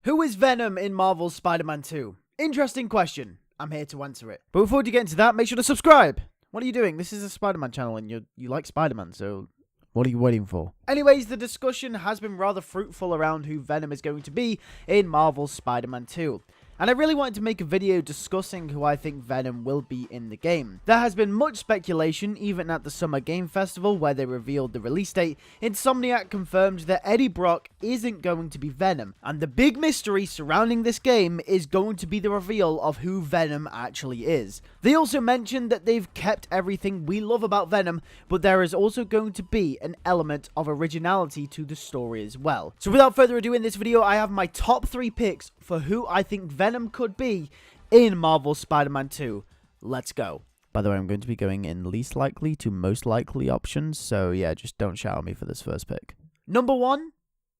Who is Venom in Marvel's Spider-Man 2? Interesting question. I'm here to answer it. But before you get into that, make sure to subscribe. What are you doing? This is a Spider-Man channel and you like Spider-Man, so what are you waiting for? Anyways, the discussion has been rather fruitful around who Venom is going to be in Marvel's Spider-Man 2. And I really wanted to make a video discussing who I think Venom will be in the game. There has been much speculation, even at the Summer Game Festival where they revealed the release date. Insomniac confirmed that Eddie Brock isn't going to be Venom, and the big mystery surrounding this game is going to be the reveal of who Venom actually is. They also mentioned that they've kept everything we love about Venom, but there is also going to be an element of originality to the story as well. So without further ado, in this video I have my top 3 picks for who I think Venom could be in Marvel's Spider-Man 2. Let's go. By the way, I'm going to be going in least likely to most likely options, so yeah, just don't shout at me for this first pick. Number 1,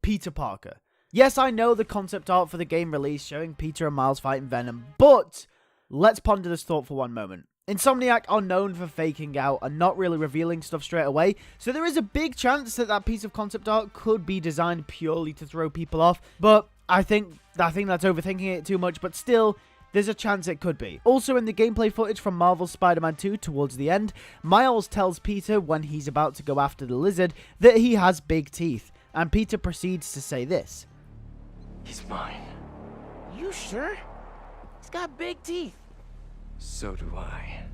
Peter Parker. Yes, I know the concept art for the game release showing Peter and Miles fighting Venom, but let's ponder this thought for one moment. Insomniac are known for faking out and not really revealing stuff straight away, so there is a big chance that that piece of concept art could be designed purely to throw people off, but I think that's overthinking it too much, but still, there's a chance it could be. Also, in the gameplay footage from Marvel's Spider-Man 2 towards the end, Miles tells Peter when he's about to go after the lizard that he has big teeth, and Peter proceeds to say this. He's mine. You sure? He's got big teeth. So do I.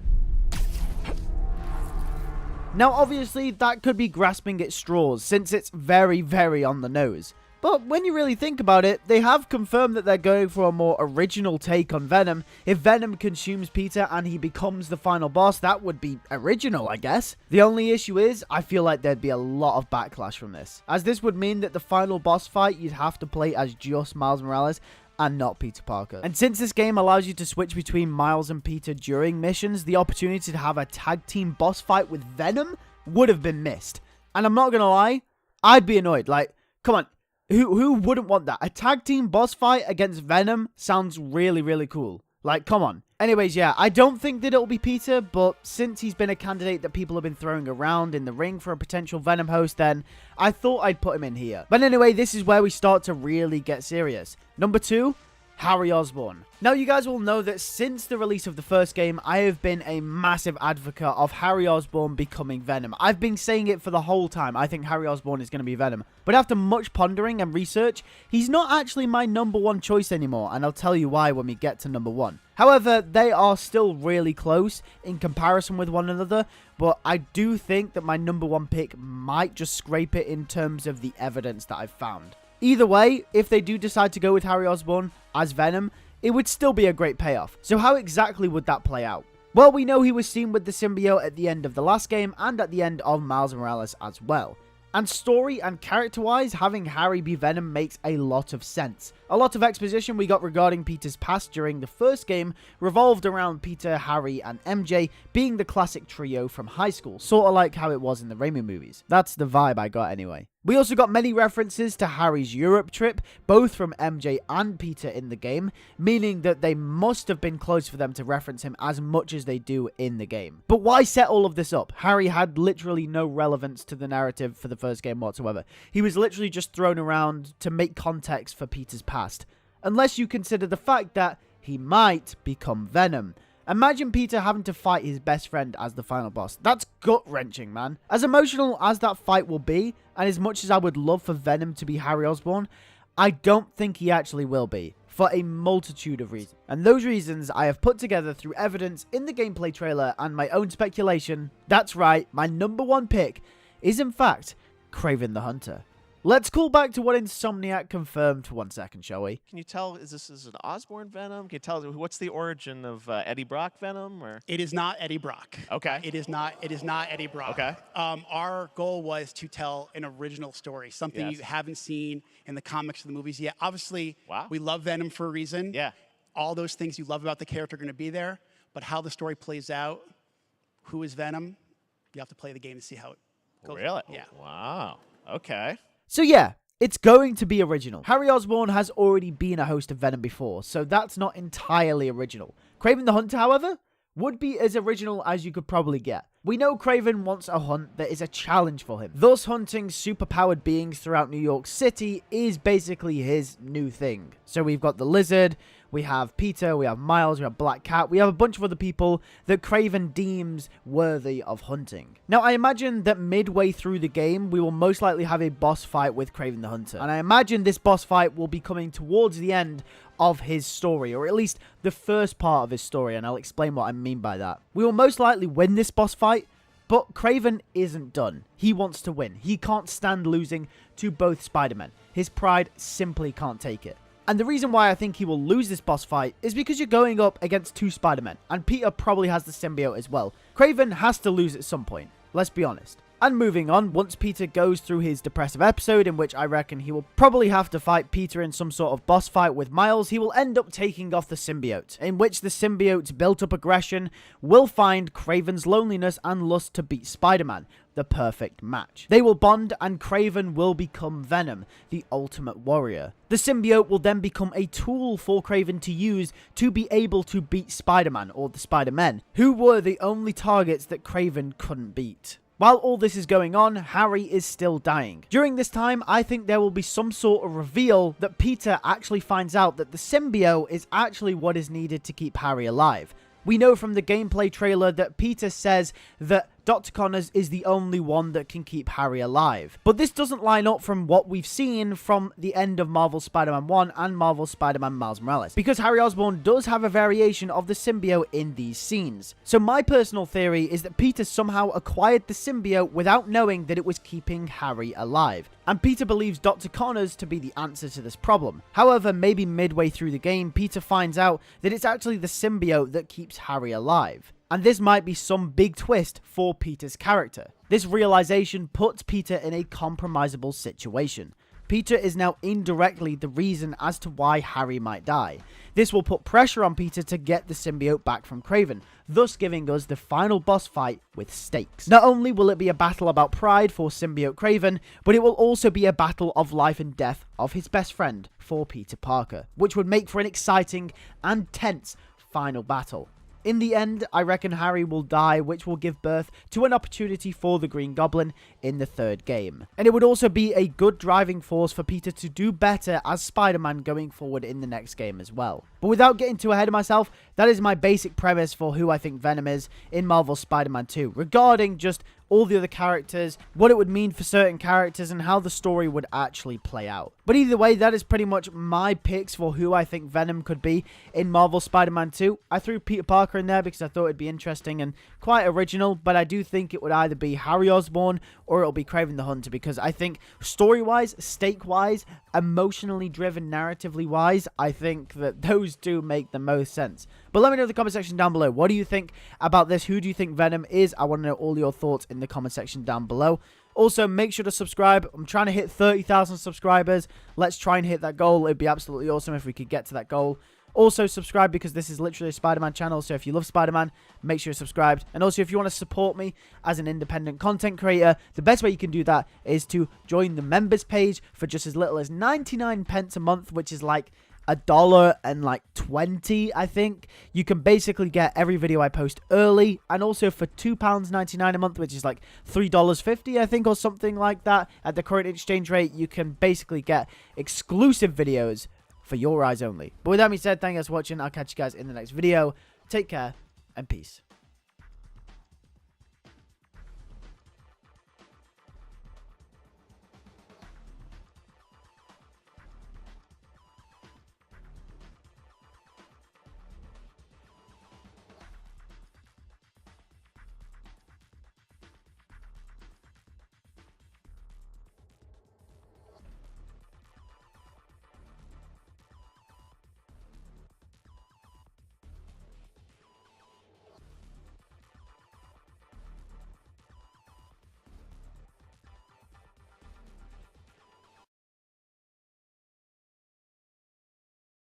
Now, obviously, that could be grasping at straws, since it's very, very on the nose. But when you really think about it, they have confirmed that they're going for a more original take on Venom. If Venom consumes Peter and he becomes the final boss, that would be original, I guess. The only issue is, I feel like there'd be a lot of backlash from this, as this would mean that the final boss fight you'd have to play as just Miles Morales and not Peter Parker. And since this game allows you to switch between Miles and Peter during missions, the opportunity to have a tag team boss fight with Venom would have been missed. And I'm not gonna lie, I'd be annoyed. Like, come on. Who wouldn't want that? A tag team boss fight against Venom sounds really, really cool. Like, come on. Anyways, yeah, I don't think that it'll be Peter, but since he's been a candidate that people have been throwing around in the ring for a potential Venom host, then I thought I'd put him in here. But anyway, this is where we start to really get serious. Number 2, Harry Osborne. Now, you guys will know that since the release of the first game, I have been a massive advocate of Harry Osborne becoming Venom. I've been saying it for the whole time. I think Harry Osborne is going to be Venom. But after much pondering and research, he's not actually my number 1 choice anymore, and I'll tell you why when we get to number 1. However, they are still really close in comparison with one another, but I do think that my number 1 pick might just scrape it in terms of the evidence that I've found. Either way, if they do decide to go with Harry Osborne as Venom, it would still be a great payoff. So how exactly would that play out? Well, we know he was seen with the symbiote at the end of the last game and at the end of Miles Morales as well. And story and character-wise, having Harry be Venom makes a lot of sense. A lot of exposition we got regarding Peter's past during the first game revolved around Peter, Harry, and MJ being the classic trio from high school, sort of like how it was in the Raimi movies. That's the vibe I got anyway. We also got many references to Harry's Europe trip, both from MJ and Peter in the game, meaning that they must have been close for them to reference him as much as they do in the game. But why set all of this up? Harry had literally no relevance to the narrative for the first game whatsoever. He was literally just thrown around to make context for Peter's past, unless you consider the fact that he might become Venom. Imagine Peter having to fight his best friend as the final boss. That's gut-wrenching, man. As emotional as that fight will be, and as much as I would love for Venom to be Harry Osborne, I don't think he actually will be, for a multitude of reasons. And those reasons I have put together through evidence in the gameplay trailer and my own speculation. That's right, my number 1 pick is in fact Kraven the Hunter. Let's call back to what Insomniac confirmed for 1 second, shall we? Can you tell, is this an Osborne Venom? Can you tell, what's the origin of Eddie Brock Venom? Or It is not Eddie Brock. Okay. It is not Eddie Brock. Okay. Our goal was to tell an original story, something Yes. you haven't seen in the comics or the movies yet. Obviously, Wow. we love Venom for a reason. Yeah. All those things you love about the character are going to be there, but how the story plays out, who is Venom, you have to play the game to see how it goes. Really? Yeah. Wow. Okay. So yeah, it's going to be original. Harry Osborne has already been a host of Venom before, so that's not entirely original. Kraven the Hunter, however, would be as original as you could probably get. We know Kraven wants a hunt that is a challenge for him. Thus, hunting superpowered beings throughout New York City is basically his new thing. So we've got the Lizard, we have Peter, we have Miles, we have Black Cat, we have a bunch of other people that Kraven deems worthy of hunting. Now, I imagine that midway through the game, we will most likely have a boss fight with Kraven the Hunter. And I imagine this boss fight will be coming towards the end of his story, or at least the first part of his story, and I'll explain what I mean by that. We will most likely win this boss fight, but Kraven isn't done. He wants to win. He can't stand losing to both Spider-Men. His pride simply can't take it. And the reason why I think he will lose this boss fight is because you're going up against two Spider-Men, and Peter probably has the symbiote as well. Kraven has to lose at some point, let's be honest. And moving on, once Peter goes through his depressive episode, in which I reckon he will probably have to fight Peter in some sort of boss fight with Miles, he will end up taking off the symbiote, in which the symbiote's built-up aggression will find Kraven's loneliness and lust to beat Spider-Man, the perfect match. They will bond, and Kraven will become Venom, the ultimate warrior. The symbiote will then become a tool for Kraven to use to be able to beat Spider-Man, or the Spider-Men, who were the only targets that Kraven couldn't beat. While all this is going on, Harry is still dying. During this time, I think there will be some sort of reveal that Peter actually finds out that the symbiote is actually what is needed to keep Harry alive. We know from the gameplay trailer that Peter says that Dr. Connors is the only one that can keep Harry alive. But this doesn't line up from what we've seen from the end of Marvel Spider-Man 1 and Marvel Spider-Man Miles Morales, because Harry Osborn does have a variation of the symbiote in these scenes. So my personal theory is that Peter somehow acquired the symbiote without knowing that it was keeping Harry alive. And Peter believes Dr. Connors to be the answer to this problem. However, maybe midway through the game, Peter finds out that it's actually the symbiote that keeps Harry alive. And this might be some big twist for Peter's character. This realization puts Peter in a compromisable situation. Peter is now indirectly the reason as to why Harry might die. This will put pressure on Peter to get the symbiote back from Kraven, thus giving us the final boss fight with stakes. Not only will it be a battle about pride for symbiote Kraven, but it will also be a battle of life and death of his best friend for Peter Parker, which would make for an exciting and tense final battle. In the end, I reckon Harry will die, which will give birth to an opportunity for the Green Goblin in the third game. And it would also be a good driving force for Peter to do better as Spider-Man going forward in the next game as well. But without getting too ahead of myself, that is my basic premise for who I think Venom is in Marvel Spider-Man 2, regarding just all the other characters, what it would mean for certain characters, and how the story would actually play out. But either way, that is pretty much my picks for who I think Venom could be in Marvel Spider-Man 2. I threw Peter Parker in there because I thought it'd be interesting and quite original, but I do think it would either be Harry Osborn or it'll be Kraven the Hunter, because I think story-wise, stake-wise, emotionally driven, narratively-wise, I think that those two make the most sense. But let me know in the comment section down below. What do you think about this? Who do you think Venom is? I want to know all your thoughts in the comment section down below. Also, make sure to subscribe. I'm trying to hit 30,000 subscribers. Let's try and hit that goal. It'd be absolutely awesome if we could get to that goal. Also, subscribe, because this is literally a Spider-Man channel, so if you love Spider-Man, make sure you're subscribed. And also, if you want to support me as an independent content creator, the best way you can do that is to join the members page for just as little as 99 pence a month, which is like $1.20, I think. You can basically get every video I post early, and also for £2.99 a month, which is like $3.50, I think, or something like that. At the current exchange rate, you can basically get exclusive videos for your eyes only. But with that being said, thank you guys for watching. I'll catch you guys in the next video. Take care, and peace.